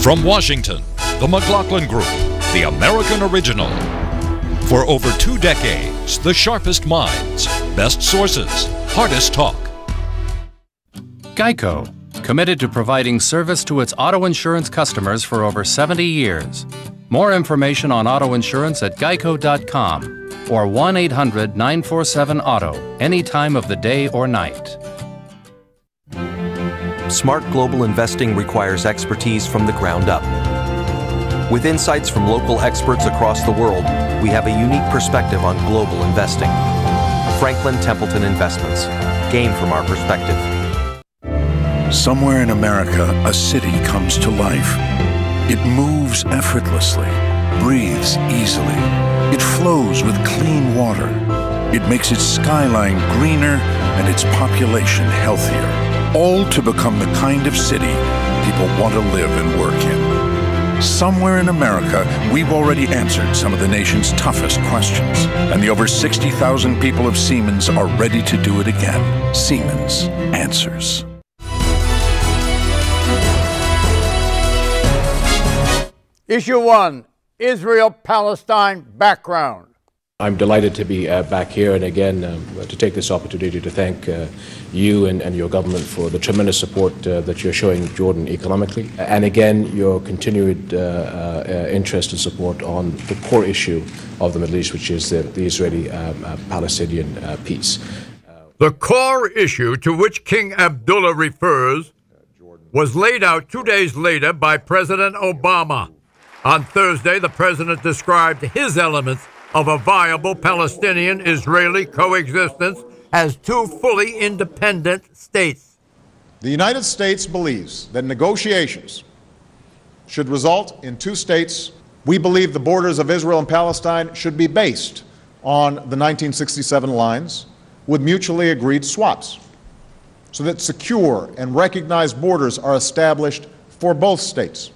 From Washington, the McLaughlin Group, the American original. For over 2 decades, the sharpest minds, best sources, hardest talk. Geico, committed to providing service to its auto insurance customers for over 70 years. More information on auto insurance at geico.com or 1-800-947-AUTO, any time of the day or night. Smart global investing requires expertise from the ground up. With insights from local experts across the world, we have a unique perspective on global investing. Franklin Templeton Investments. Gain from our perspective. Somewhere in America, a city comes to life. It moves effortlessly, breathes easily. It flows with clean water. It makes its skyline greener and its population healthier. All to become the kind of city people want to live and work in. Somewhere in America, we've already answered some of the nation's toughest questions. And the over 60,000 people of Siemens are ready to do it again. Siemens answers. Issue 1, Israel-Palestine background. I'm delighted to be back here and again to take this opportunity to thank you and your government for the tremendous support that you're showing Jordan economically, and again your continued interest and support on the core issue of the Middle East, which is the Israeli-Palestinian peace. The core issue to which King Abdullah refers was laid out 2 days later by President Obama. On Thursday, the president described his elements of a viable Palestinian-Israeli coexistence as 2 fully independent states. The United States believes that negotiations should result in 2 states. We believe the borders of Israel and Palestine should be based on the 1967 lines with mutually agreed swaps, so that secure and recognized borders are established for both states.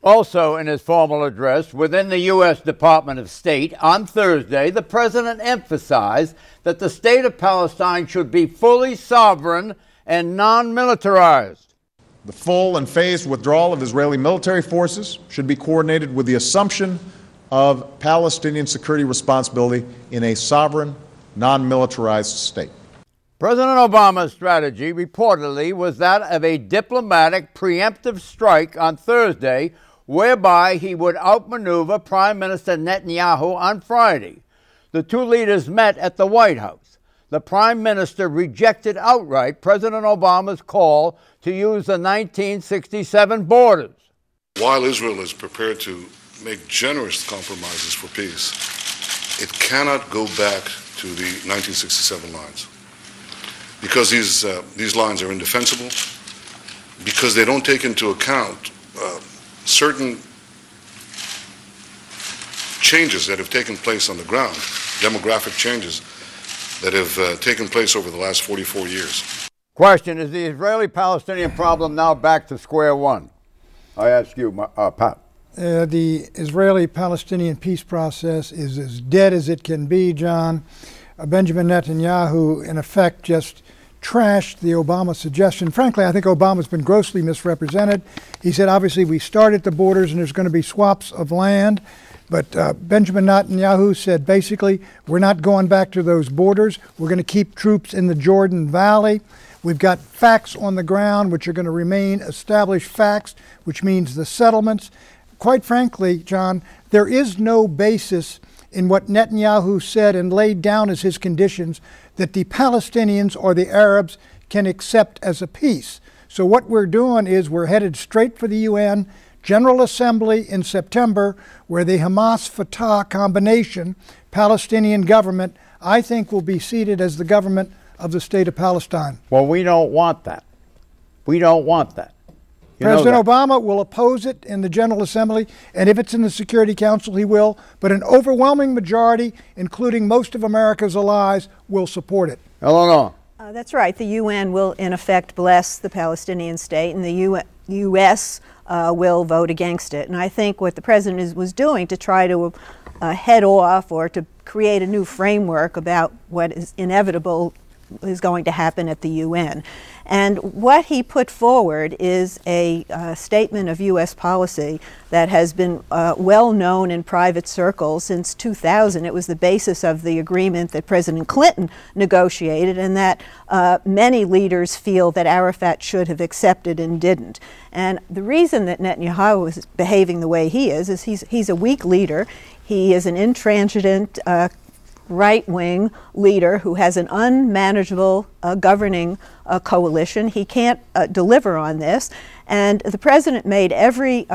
Also in his formal address within the U.S. Department of State on Thursday, the president emphasized that the state of Palestine should be fully sovereign and non-militarized. The full and phased withdrawal of Israeli military forces should be coordinated with the assumption of Palestinian security responsibility in a sovereign, non-militarized state. President Obama's strategy reportedly was that of a diplomatic preemptive strike on Thursday, whereby he would outmaneuver Prime Minister Netanyahu on Friday. The 2 leaders met at the White House. The Prime Minister rejected outright President Obama's call to use the 1967 borders. While Israel is prepared to make generous compromises for peace, it cannot go back to the 1967 lines. Because these lines are indefensible, because they don't take into account certain changes that have taken place on the ground, demographic changes that have taken place over the last 44 years. Question, is the Israeli-Palestinian problem now back to square one? I ask you, Pat. The Israeli-Palestinian peace process is as dead as it can be, John. Benjamin Netanyahu, in effect, just trashed the Obama suggestion. Frankly, I think Obama's been grossly misrepresented. He said, obviously, we start at the borders and there's going to be swaps of land. But Benjamin Netanyahu said, basically, we're not going back to those borders. We're going to keep troops in the Jordan Valley. We've got facts on the ground, which are going to remain established facts, which means the settlements. Quite frankly, John, there is no basis in what Netanyahu said and laid down as his conditions that the Palestinians or the Arabs can accept as a peace. So what we're doing is we're headed straight for the UN General Assembly in September, where the Hamas-Fatah combination, Palestinian government, I think will be seated as the government of the state of Palestine. Well, we don't want that. We don't want that. President Obama will oppose it in the General Assembly, and if it's in the Security Council, he will. But an overwhelming majority, including most of America's allies, will support it. Eleanor. That's right. The UN will, in effect, bless the Palestinian state, and the U.S. Will vote against it. And I think what the president was doing to try to head off or to create a new framework about what is inevitable is going to happen at the UN. And what he put forward is a statement of U.S. policy that has been well known in private circles since 2000. It was the basis of the agreement that President Clinton negotiated, and that many leaders feel that Arafat should have accepted and didn't. And the reason that Netanyahu is behaving the way he is he's a weak leader. He is an intransigent right-wing leader who has an unmanageable governing coalition. He can't deliver on this, and the president made every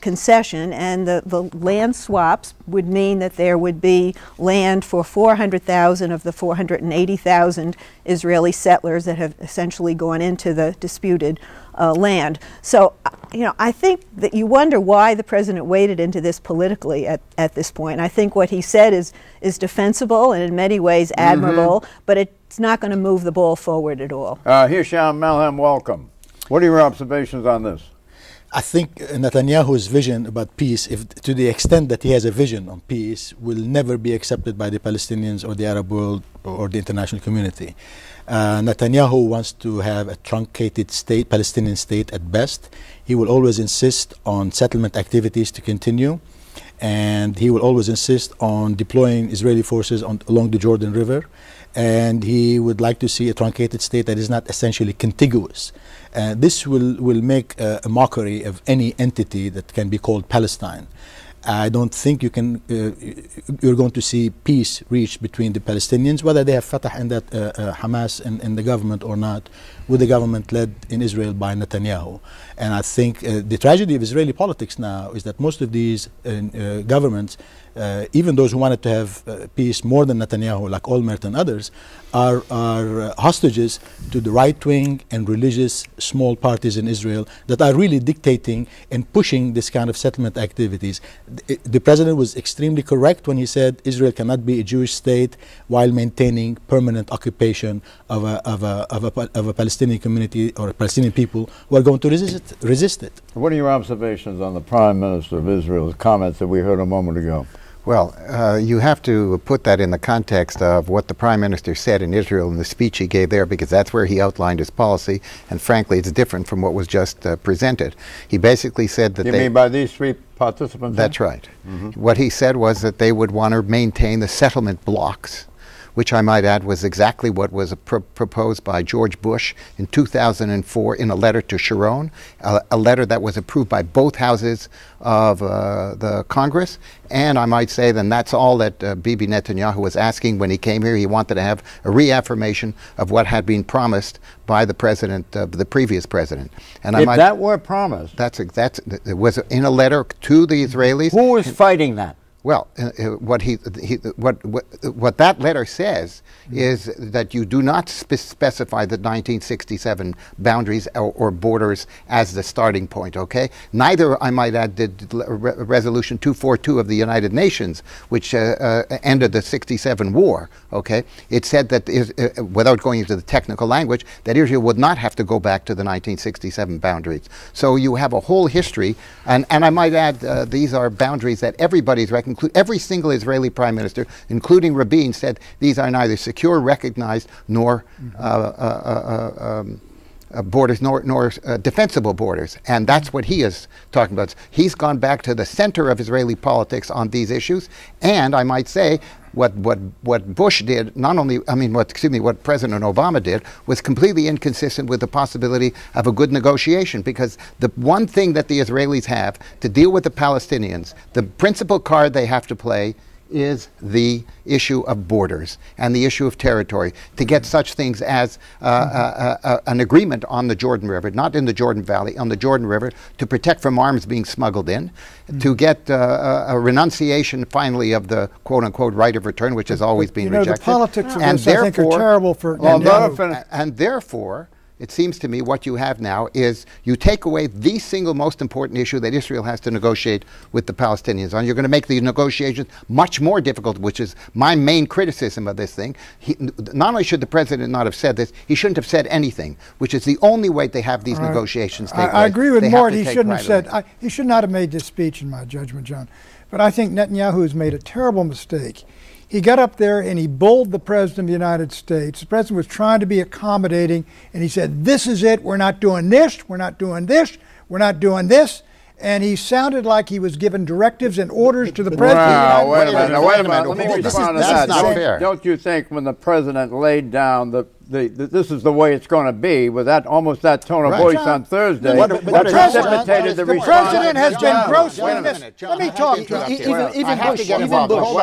concession, and the land swaps would mean that there would be land for 400,000 of the 480,000 Israeli settlers that have essentially gone into the disputed land. So, you know, I think that you wonder why the president waded into this politically at this point. I think what he said is defensible and in many ways admirable, but it's not going to move the ball forward at all. Hisham Melhem, welcome. What are your observations on this? I think Netanyahu's vision about peace, to the extent that he has a vision on peace, will never be accepted by the Palestinians or the Arab world or the international community. Netanyahu wants to have a truncated state, Palestinian state at best. He will always insist on settlement activities to continue, and he will always insist on deploying Israeli forces along the Jordan River, and he would like to see a truncated state that is not essentially contiguous. This will make a mockery of any entity that can be called Palestine. I don't think you're going to see peace reached between the Palestinians, whether they have Fatah and that Hamas in the government or not, with the government led in Israel by Netanyahu. And I think the tragedy of Israeli politics now is that most of these governments, even those who wanted to have peace more than Netanyahu, like Olmert and others, are hostages to the right-wing and religious small parties in Israel that are really dictating and pushing this kind of settlement activities. The president was extremely correct when he said Israel cannot be a Jewish state while maintaining permanent occupation of a Palestinian community or Palestinian people who are going to resist it. What are your observations on the Prime Minister of Israel's comments that we heard a moment ago? Well, you have to put that in the context of what the Prime Minister said in Israel in the speech he gave there, because that's where he outlined his policy, and frankly, it's different from what was just presented. He basically said that You mean by these three participants? That's right. What he said was that they would want to maintain the settlement blocks, which I might add was exactly what was proposed by George Bush in 2004 in a letter to Sharon, a letter that was approved by both houses of the Congress. And I might say then that's all that Bibi Netanyahu was asking when he came here. He wanted to have a reaffirmation of what had been promised by the president, the previous president. And if that were promised, it was in a letter to the Israelis. Who was fighting that? Well, what that letter says is that you do not specify the 1967 boundaries or borders as the starting point, okay? Neither, I might add, did Resolution 242 of the United Nations, which ended the 67 war, okay? It said that, without going into the technical language, that Israel would not have to go back to the 1967 boundaries. So you have a whole history, and I might add, these are boundaries that everybody's recognized. Every single Israeli prime minister, including Rabin, said these are neither secure, recognized, nor borders, nor defensible borders. And that's what he is talking about. He's gone back to the center of Israeli politics on these issues. And I might say, what Bush did, what President Obama did, was completely inconsistent with the possibility of a good negotiation, because the one thing that the Israelis have to deal with the Palestinians, the principal card they have to play, is the issue of borders and the issue of territory, to get such things as an agreement on the Jordan River, not in the Jordan Valley, on the Jordan River, to protect from arms being smuggled in, to get a renunciation finally of the quote-unquote right of return, which has always been rejected. The politics of this, I think, are terrible for... And therefore, it seems to me what you have now is you take away the single most important issue that Israel has to negotiate with the Palestinians on. You're going to make the negotiations much more difficult, which is my main criticism of this thing. Not only should the president not have said this, he shouldn't have said anything, which is the only way they have these negotiations take place. I agree with Mort. He shouldn't have said, he should not have made this speech, in my judgment, John. But I think Netanyahu has made a terrible mistake. He got up there and he bulled the President of the United States. The President was trying to be accommodating, and he said, this is it, we're not doing this, we're not doing this, we're not doing this. And he sounded like he was giving directives and orders to the President. Wow, wait a minute. Let me respond to that. Not fair. Don't you think when the President laid down this is the way it's going to be, with that almost that tone of voice on Thursday, the President has been grossly missed. Let me talk to him.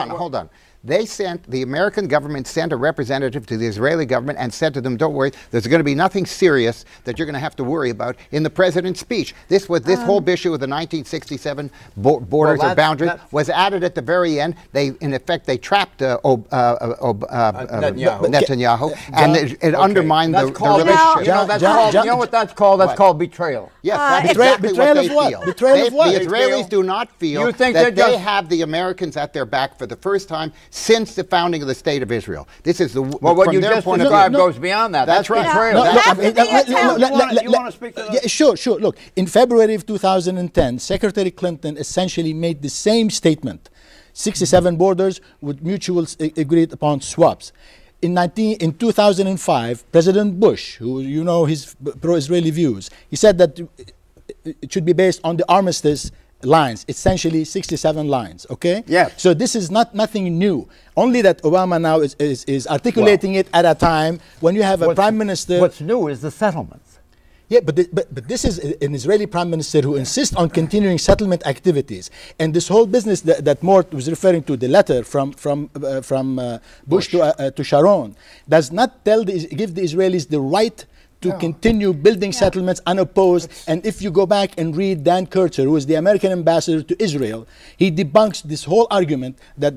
Hold on. The American government sent a representative to the Israeli government and said to them, don't worry, there's going to be nothing serious that you're going to have to worry about in the President's speech. This whole issue of the 1967 borders or boundaries was added at the very end. In effect, they trapped Netanyahu, and it undermined the relationship. You know what that's called? That's called betrayal. Yes, that's exactly what they feel. Betrayal of what? The Israelis do not feel that they have the Americans at their back for the first time since the founding of the State of Israel. This is what you just described goes beyond that. That's right. You want to speak to that? Yeah, sure. Look, in February of 2010, Secretary Clinton essentially made the same statement. 67 borders with mutual agreed upon swaps. In 2005, President Bush, who you know his pro-Israeli views, he said that it should be based on the armistice lines, essentially 67 lines, okay? Yeah. So this is nothing new. Only that Obama now is articulating it at a time when you have a prime minister. What's new is the settlements. Yeah, but this is an Israeli prime minister who insists on continuing settlement activities, and this whole business that Mort was referring to, the letter from Bush to Sharon, does not give the Israelis the right to continue building settlements unopposed. And if you go back and read Dan Kurtzer, who is the American ambassador to Israel, he debunks this whole argument as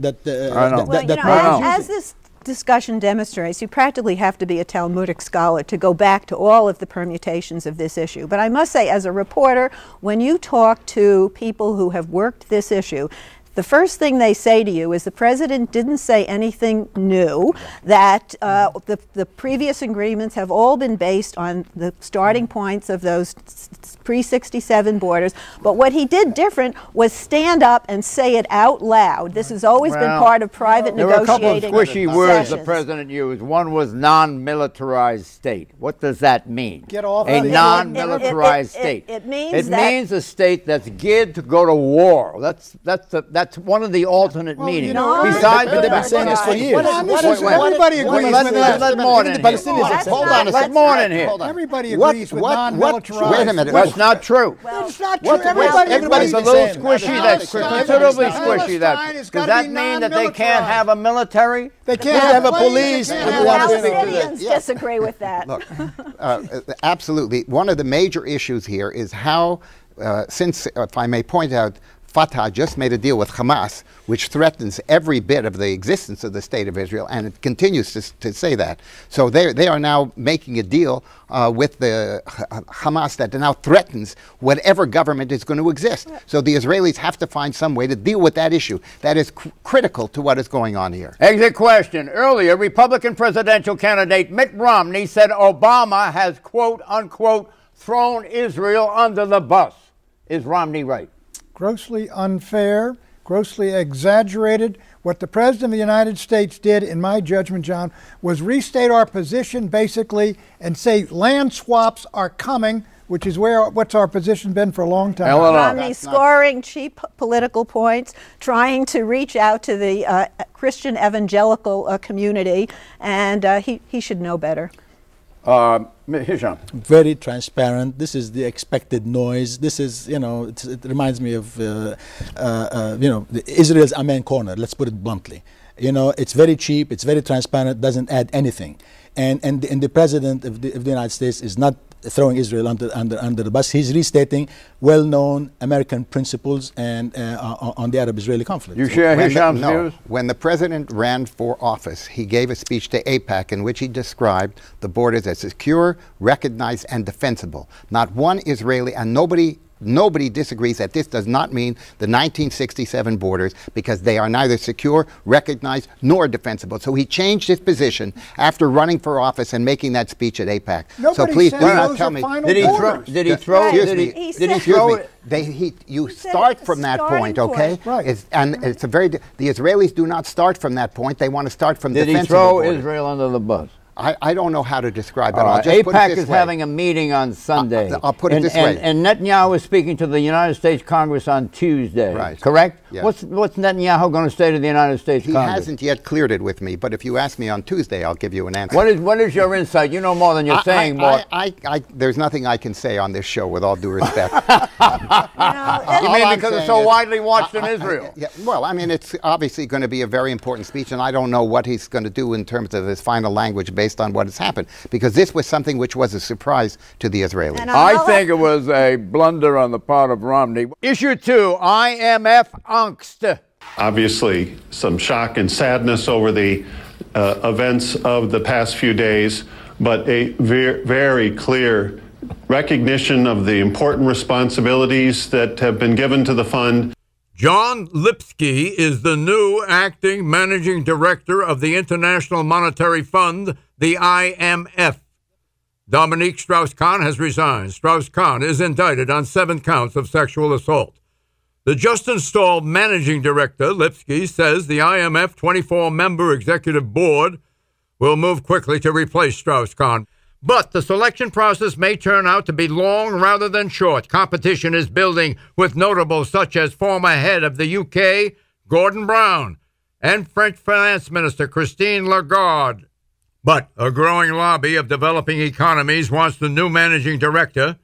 this discussion demonstrates, you practically have to be a Talmudic scholar to go back to all of the permutations of this issue. But I must say, as a reporter, when you talk to people who have worked this issue, the first thing they say to you is the President didn't say anything new, that the previous agreements have all been based on the starting points of those pre-67 borders. But what he did different was stand up and say it out loud. This has always been part of private negotiating. There were a couple of squishy words the President used. One was non-militarized state. What does that mean? Get off a non-militarized state. It means a state that's geared to go to war. That's one of the alternate meanings. Besides, they've been saying this for years. Everybody agrees with that. Let Mort in here. Hold on. Let Mort in here. Everybody agrees with non-militarized. Wait a minute. That's not true. It's not true. Everybody's a little squishy. Considerably squishy. Does that mean that they can't have a military? They can't have a police. Palestinians disagree with that. Look, absolutely. One of the major issues here is how, since, if I may point out, Fatah just made a deal with Hamas, which threatens every bit of the existence of the State of Israel, and it continues to say that. So they are now making a deal with the Hamas that now threatens whatever government is going to exist. So the Israelis have to find some way to deal with that issue. That is critical to what is going on here. Exit question. Earlier, Republican presidential candidate Mitt Romney said Obama has, quote, unquote, thrown Israel under the bus. Is Romney right? Grossly unfair, grossly exaggerated. What the President of the United States did, in my judgment, John, was restate our position basically and say land swaps are coming, which is what's our position been for a long time. Romney scoring cheap political points, trying to reach out to the Christian evangelical community, and he should know better. Hisham. Very transparent. This is the expected noise. This is, it reminds me of, Israel's Amen corner. Let's put it bluntly. It's very cheap. It's very transparent. Doesn't add anything. And the President of the United States is not throwing Israel under the bus. He's restating well-known American principles and on the Arab-Israeli conflict. You share Hisham's views? When the President ran for office, he gave a speech to AIPAC in which he described the borders as secure, recognized, and defensible. Not one Israeli and nobody Nobody disagrees that this does not mean the 1967 borders, because they are neither secure, recognized, nor defensible. So he changed his position after running for office and making that speech at AIPAC. Nobody so please said do not those tell are me. final Did he throw? borders. Did he throw? Excuse Did me. he? Did he throw it? You start from that point, okay? Right. It's a very. The Israelis do not start from that point. They want to start from Did he defensible throw borders. Israel under the bus? I don't know how to describe it. I'll just put it AIPAC this is way. having a meeting on Sunday. I'll put it this way. And Netanyahu is speaking to the United States Congress on Tuesday. Right. Correct? Yeah. What's Netanyahu going to say to the United States Congress? He hasn't yet cleared it with me, but if you ask me on Tuesday, I'll give you an answer. What is your insight? You know more than you're saying, Mark. There's nothing I can say on this show, with all due respect. You mean because it's so widely watched in Israel? Yeah, well, I mean, it's obviously going to be a very important speech, and I don't know what he's going to do in terms of his final language based on what has happened, because this was something which was a surprise to the Israelis. I think it was a blunder on the part of Romney. Issue 2, IMF angst. Obviously, some shock and sadness over the events of the past few days, but a very clear recognition of the important responsibilities that have been given to the fund. John Lipsky is the new acting managing director of the International Monetary Fund, the IMF. Dominique Strauss-Kahn has resigned. Strauss-Kahn is indicted on 7 counts of sexual assault. The just installed managing director, Lipsky, says the IMF 24-member executive board will move quickly to replace Strauss-Kahn. But the selection process may turn out to be long rather than short. Competition is building with notables such as former head of the UK, Gordon Brown, and French Finance Minister Christine Lagarde. But a growing lobby of developing economies wants the new managing director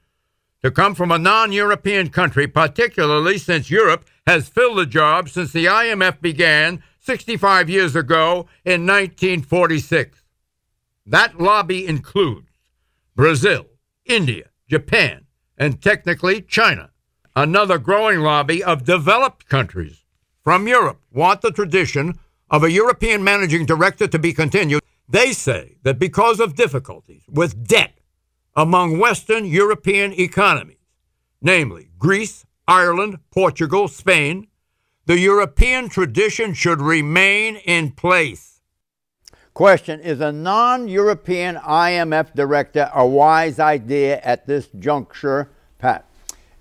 to come from a non-European country, particularly since Europe has filled the job since the IMF began 65 years ago in 1946. That lobby includes Brazil, India, Japan, and technically China. Another growing lobby of developed countries from Europe want the tradition of a European managing director to be continued. They say that because of difficulties with debt among Western European economies, namely Greece, Ireland, Portugal, Spain, the European tradition should remain in place. Question, is a non-European IMF director a wise idea at this juncture, Pat?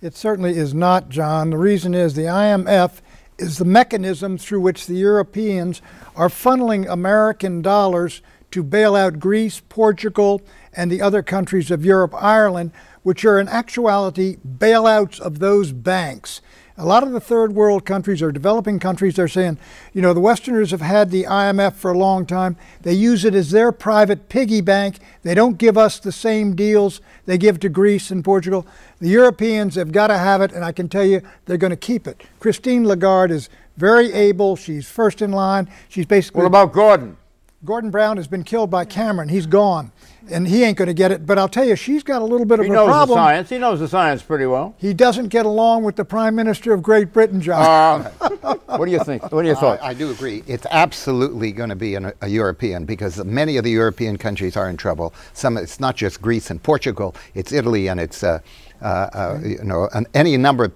It certainly is not, John. The reason is the IMF is the mechanism through which the Europeans are funneling American dollars to bail out Greece, Portugal, and the other countries of Europe, Ireland, which are in actuality bailouts of those banks. A lot of the third world countries or developing countries are saying, you know, the Westerners have had the IMF for a long time. They use it as their private piggy bank. They don't give us the same deals they give to Greece and Portugal. The Europeans have got to have it, and I can tell you they're going to keep it. Christine Lagarde is very able. She's first in line. She's basically... What about Gordon? Gordon Brown has been killed by Cameron. He's gone, and he ain't going to get it. But I'll tell you, she's got a little bit of a problem. He knows the science. He knows the science pretty well. He doesn't get along with the Prime Minister of Great Britain, John. What do you think? What are your thoughts? I do agree. It's absolutely going to be a European, because many of the European countries are in trouble. It's not just Greece and Portugal. It's Italy, and it's and any number of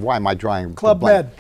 why am I drawing Club Med?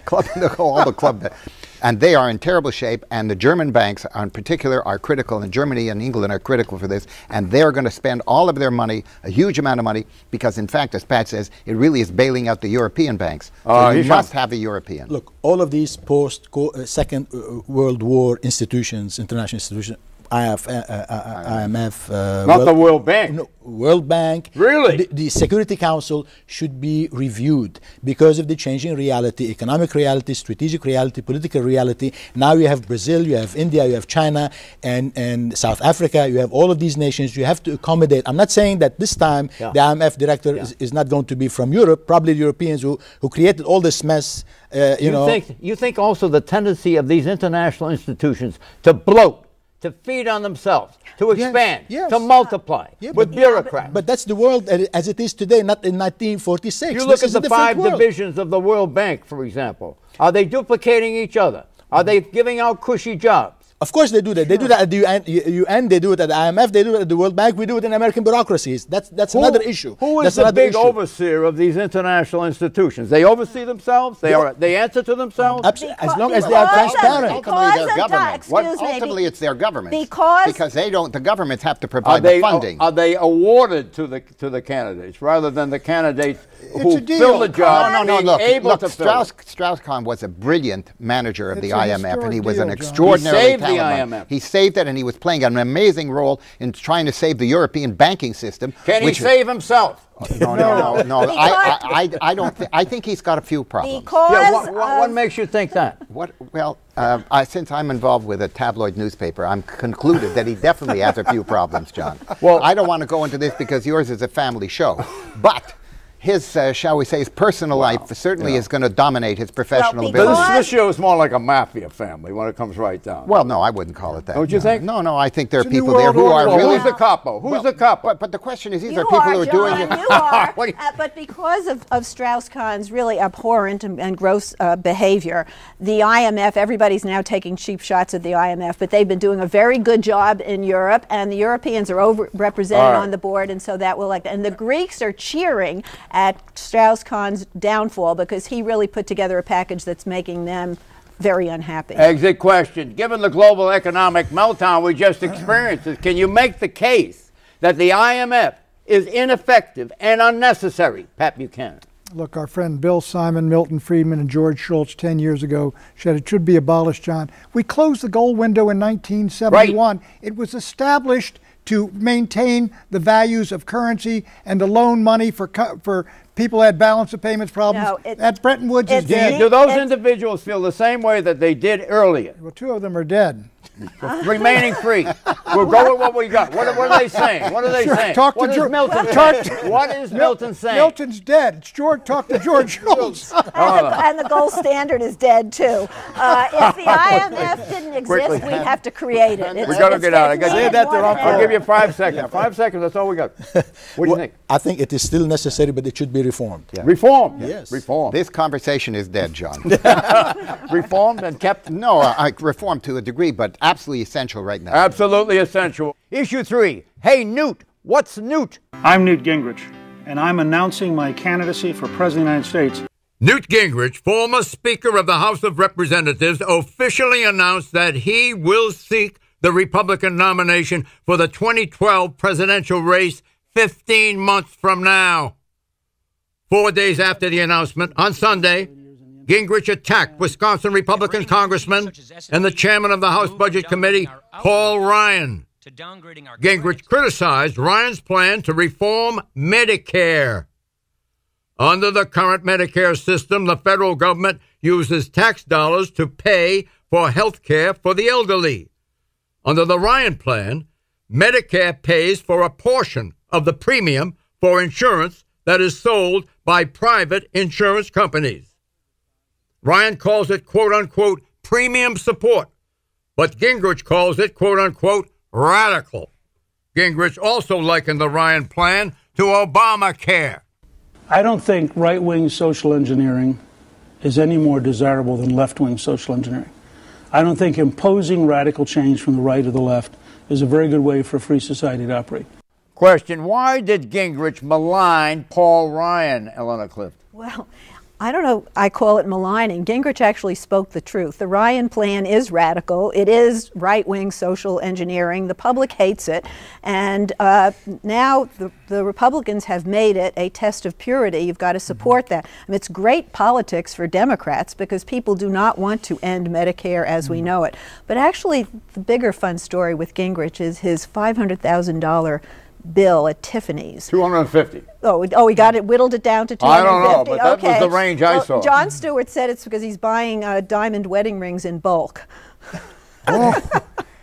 All the Club Med. And they are in terrible shape, and the German banks in particular are critical, and Germany and England are critical for this, and they're going to spend all of their money, a huge amount of money, because in fact, as Pat says, it really is bailing out the European banks. So you must have a European. Look, all of these post-Second World War institutions, international institutions, IMF, not the World Bank. No, World Bank. Really? The Security Council should be reviewed because of the changing reality, economic reality, strategic reality, political reality. Now you have Brazil, you have India, you have China, and South Africa. You have all of these nations. You have to accommodate. I'm not saying that this time the IMF director is not going to be from Europe. Probably the Europeans who created all this mess. You think also the tendency of these international institutions to bloat, to feed on themselves, to expand, to multiply with bureaucrats. But that's the world as it is today, not in 1946. You look at the 5 divisions of the World Bank, for example. Are they duplicating each other? Are they giving out cushy jobs? Of course they do that. They do that at the UN, they do it at the IMF, they do it at the World Bank, we do it in American bureaucracies. That's another issue. Who is the big overseer of these international institutions? They oversee themselves? They answer to themselves? As long as they are transparent. Ultimately, their government. Ultimately, it's their government. Because they don't. The governments have to provide the funding. Are they awarded to the candidates rather than the candidates who fill the job? No. Look, Strauss-Kahn was a brilliant manager of the IMF, and he was an extraordinary the IMF. He saved it, and he was playing an amazing role in trying to save the European banking system. Can he save himself? No. I don't. I think he's got a few problems. What makes you think that? Well, since I'm involved with a tabloid newspaper, I'm concluded that he definitely has a few problems, John. Well, I don't want to go into this because yours is a family show, but his, shall we say, his personal life certainly is going to dominate his professional business. This show is more like a mafia family when it comes right down. Well, no, I wouldn't call it that. Don't you think? No, I think there are people there who are really... Who's the capo? Who's the capo? But the question is, these are people who are doing it... You are, but because of Strauss-Kahn's really abhorrent and gross behavior, the IMF, everybody's now taking cheap shots at the IMF, but they've been doing a very good job in Europe, and the Europeans are overrepresented on the board, and so that will... And the Greeks are cheering at Strauss-Kahn's downfall because he really put together a package that's making them very unhappy. Exit question. Given the global economic meltdown we just experienced, can you make the case that the IMF is ineffective and unnecessary? Pat Buchanan. Look, our friend Bill Simon, Milton Friedman, and George Shultz 10 years ago said it should be abolished, John. We closed the gold window in 1971. Right. It was established to maintain the values of currency and to loan money for people who had balance of payments problems. No, that Bretton Woods is dead. Do those individuals feel the same way that they did earlier? Well, two of them are dead. Remaining free. We'll go with what we got. What are they saying? What are they saying? What is Milton saying? Milton's dead. It's George. Talk to George Shultz. And the gold standard is dead too. If the IMF didn't exist, we'd have to create it. We got to get out. I'll give you 5 seconds. 5 seconds. That's all we got. What do you think? I think it is still necessary, but it should be reformed. Yeah. Reformed? Yes. Reformed. This conversation is dead, John. Reformed and kept? No, I reformed to a degree, but absolutely essential right now. Absolutely essential. Issue 3. Hey, Newt. What's Newt? I'm Newt Gingrich, and I'm announcing my candidacy for President of the United States. Newt Gingrich, former Speaker of the House of Representatives, officially announced that he will seek the Republican nomination for the 2012 presidential race 15 months from now. 4 days after the announcement, on Sunday, Gingrich attacked Wisconsin Republican Congressman and the chairman of the House Budget Committee, Paul Ryan. Gingrich criticized Ryan's plan to reform Medicare. Under the current Medicare system, the federal government uses tax dollars to pay for health care for the elderly. Under the Ryan plan, Medicare pays for a portion of the premium for insurance that is sold by private insurance companies. Ryan calls it, quote-unquote, premium support, but Gingrich calls it, quote-unquote, radical. Gingrich also likened the Ryan plan to Obamacare. I don't think right-wing social engineering is any more desirable than left-wing social engineering. I don't think imposing radical change from the right or the left is a very good way for a free society to operate. Question, why did Gingrich malign Paul Ryan, Eleanor Clift? Well, I don't know, I call it maligning. Gingrich actually spoke the truth. The Ryan plan is radical. It is right-wing social engineering. The public hates it. And now the Republicans have made it a test of purity. You've got to support that. I mean, it's great politics for Democrats because people do not want to end Medicare as we know it. But actually, the bigger fun story with Gingrich is his $500,000 bill at Tiffany's. 250. Oh, he got it, whittled it down to 250. I don't know, but that was the range I saw. John Stewart said it's because he's buying diamond wedding rings in bulk.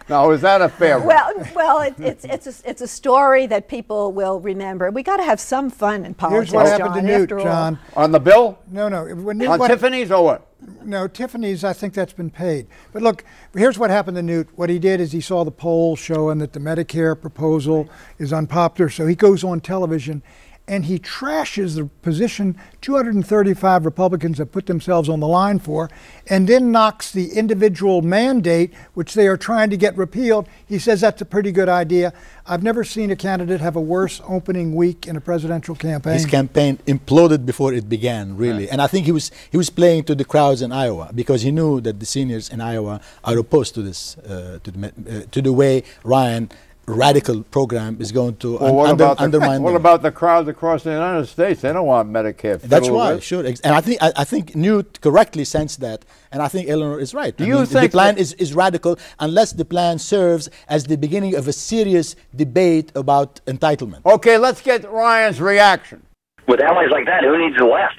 Now, is that a fair one? Well, it's a story that people will remember. We got to have some fun in politics. Here's what happened to Newt, John. On the bill? No. On Tiffany's or what? No, Tiffany's, I think that's been paid. But look, here's what happened to Newt. What he did is he saw the poll showing that the Medicare proposal is unpopular, so he goes on television and he trashes the position 235 Republicans have put themselves on the line for, and then knocks the individual mandate, which they are trying to get repealed. He says that's a pretty good idea. I've never seen a candidate have a worse opening week in a presidential campaign. His campaign imploded before it began, really. And I think he was playing to the crowds in Iowa because he knew that the seniors in Iowa are opposed to this, to the way Ryan radical program is going to undermine what about the crowds across the United States? They don't want Medicare. That's why, sure. And I think Newt correctly sensed that, and I think Eleanor is right. Do you think the plan is radical unless the plan serves as the beginning of a serious debate about entitlement? Okay, let's get Ryan's reaction. With allies like that, who needs the left?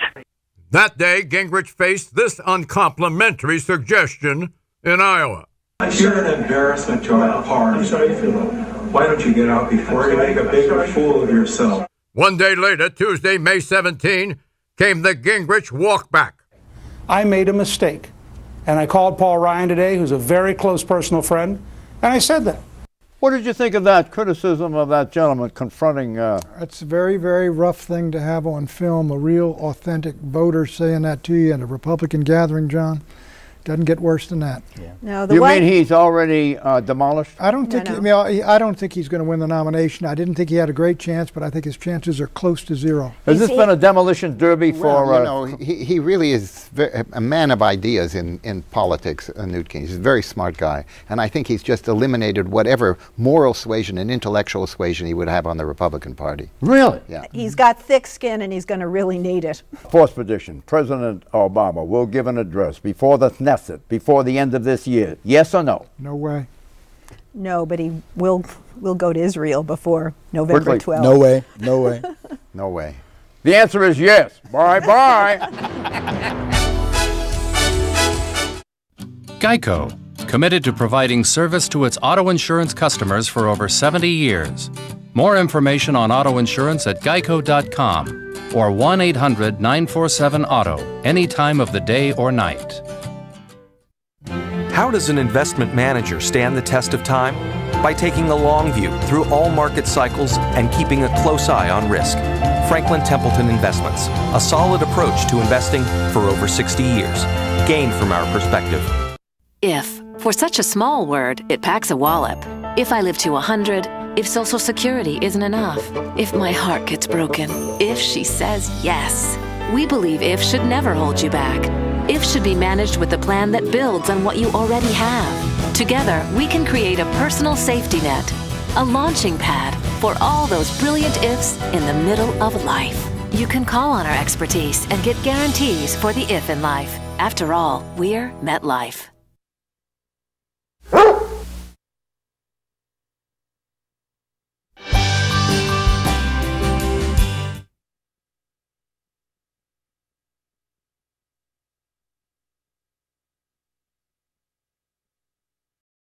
That day, Gingrich faced this uncomplimentary suggestion in Iowa. You're an embarrassment to our party. Why don't you get out before you make a bigger fool of yourself? One day later, Tuesday, May 17, came the Gingrich walkback. I made a mistake. And I called Paul Ryan today, who's a very close personal friend, and I said that. What did you think of that criticism of that gentleman confronting? It's a very, very rough thing to have on film, a real, authentic voter saying that to you in a Republican gathering, John. Doesn't get worse than that. Yeah. No, you mean he's already demolished? I don't think. I don't think he's going to win the nomination. I didn't think he had a great chance, but I think his chances are close to zero. Has this been a demolition derby for? Well, he really is a man of ideas in politics. Newt Gingrich. He's a very smart guy, and I think he's just eliminated whatever moral suasion and intellectual suasion he would have on the Republican Party. Really? Yeah. He's got thick skin, and he's going to really need it. Fourth prediction: President Obama will give an address before the before the end of this year. Yes or no? No way. No, but he will go to Israel before November 12th. No way. No way. No way. The answer is yes. Bye-bye. Geico, committed to providing service to its auto insurance customers for over 70 years. More information on auto insurance at geico.com or 1-800-947-AUTO, any time of the day or night. How does an investment manager stand the test of time? By taking a long view through all market cycles and keeping a close eye on risk. Franklin Templeton Investments, a solid approach to investing for over 60 years. Gain from our perspective. If, for such a small word, it packs a wallop. If I live to 100, if Social Security isn't enough, if my heart gets broken, if she says yes. We believe IF should never hold you back. IF should be managed with a plan that builds on what you already have. Together, we can create a personal safety net, a launching pad for all those brilliant ifs in the middle of life. You can call on our expertise and get guarantees for the if in life. After all, we're MetLife.